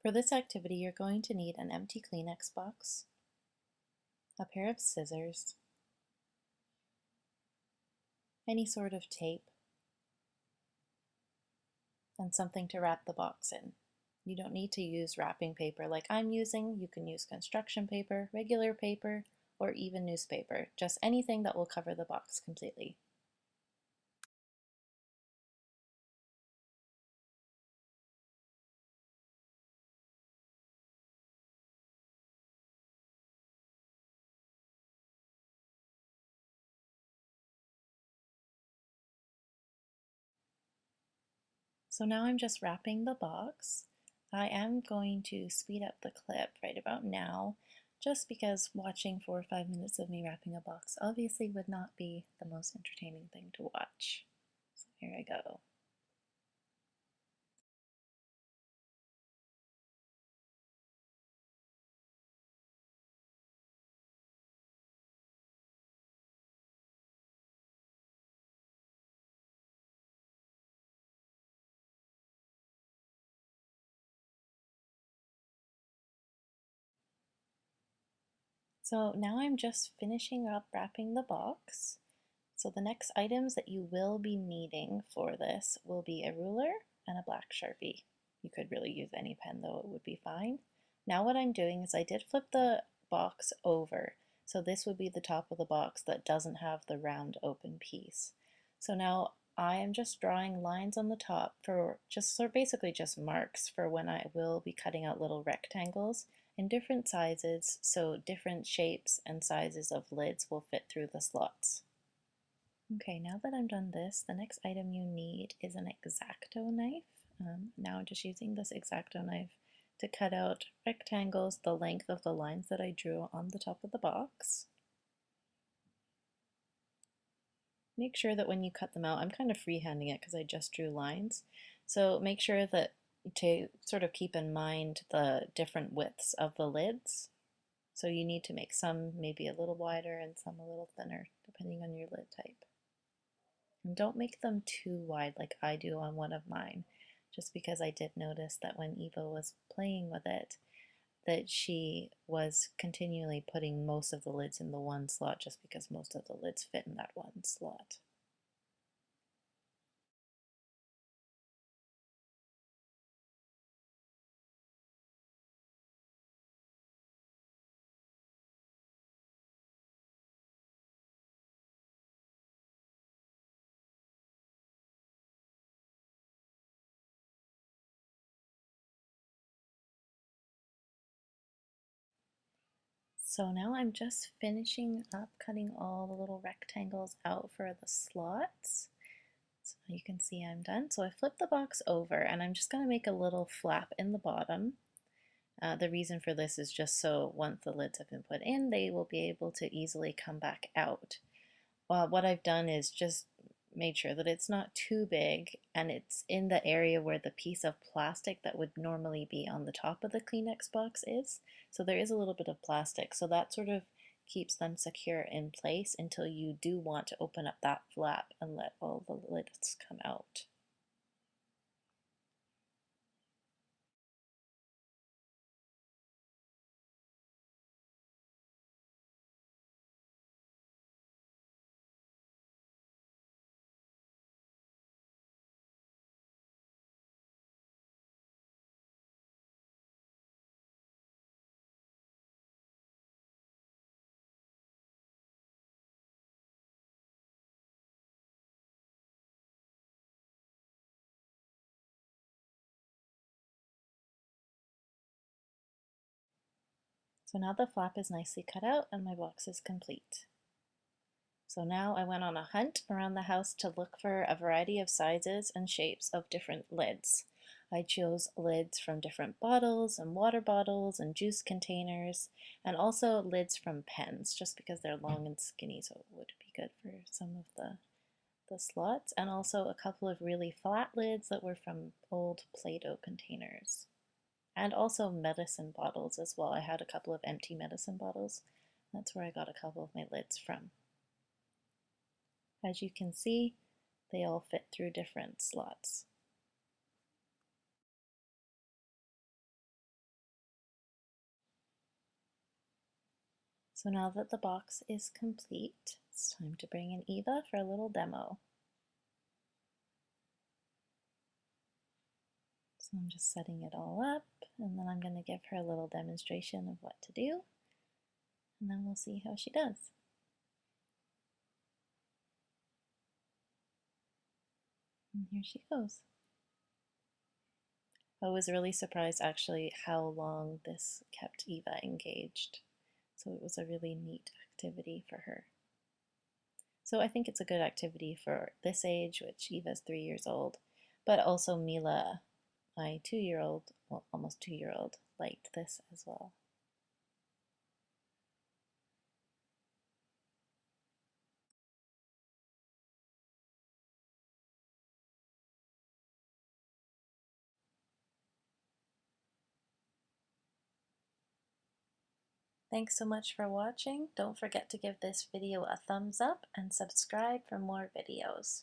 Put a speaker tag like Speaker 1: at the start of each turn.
Speaker 1: For this activity, you're going to need an empty Kleenex box, a pair of scissors, any sort of tape, and something to wrap the box in. You don't need to use wrapping paper like I'm using. You can use construction paper, regular paper, or even newspaper, just anything that will cover the box completely. So now I'm just wrapping the box. I am going to speed up the clip right about now, just because watching 4 or 5 minutes of me wrapping a box obviously would not be the most entertaining thing to watch. So here I go. So now I'm just finishing up wrapping the box. So the next items that you will be needing for this will be a ruler and a black Sharpie. You could really use any pen though, it would be fine. Now what I'm doing is I did flip the box over. So this would be the top of the box that doesn't have the round open piece. So now I am just drawing lines on the top for just sort of basically just marks for when I will be cutting out little rectangles in different sizes, so different shapes and sizes of lids will fit through the slots. Okay, now that I'm done this, the next item you need is an X-Acto knife. Now I'm just using this X-Acto knife to cut out rectangles the length of the lines that I drew on the top of the box. Make sure that when you cut them out, I'm kind of freehanding it because I just drew lines, so make sure that to sort of keep in mind the different widths of the lids. So you need to make some maybe a little wider and some a little thinner, depending on your lid type. And don't make them too wide like I do on one of mine, just because I did notice that when Eva was playing with it, that she was continually putting most of the lids in the one slot just because most of the lids fit in that one slot. So now I'm just finishing up cutting all the little rectangles out for the slots. So you can see I'm done. So I flipped the box over and I'm just going to make a little flap in the bottom. The reason for this is just so once the lids have been put in, they will be able to easily come back out. What I've done is just made sure that it's not too big and it's in the area where the piece of plastic that would normally be on the top of the Kleenex box is. So there is a little bit of plastic, so that sort of keeps them secure in place until you do want to open up that flap and let all the lids come out. So now the flap is nicely cut out and my box is complete. So now I went on a hunt around the house to look for a variety of sizes and shapes of different lids. I chose lids from different bottles and water bottles and juice containers, and also lids from pens, just because they're long and skinny, so it would be good for some of the slots, and also a couple of really flat lids that were from old Play-Doh containers. And also medicine bottles as well. I had a couple of empty medicine bottles. That's where I got a couple of my lids from. As you can see, they all fit through different slots. So now that the box is complete, it's time to bring in Eva for a little demo. So I'm just setting it all up, and then I'm going to give her a little demonstration of what to do, and then we'll see how she does. And here she goes. I was really surprised actually how long this kept Eva engaged. So it was a really neat activity for her. So I think it's a good activity for this age, which Eva's 3 years old, but also Mila, my 2-year-old, well, almost 2-year-old, liked this as well. Thanks so much for watching. Don't forget to give this video a thumbs up and subscribe for more videos.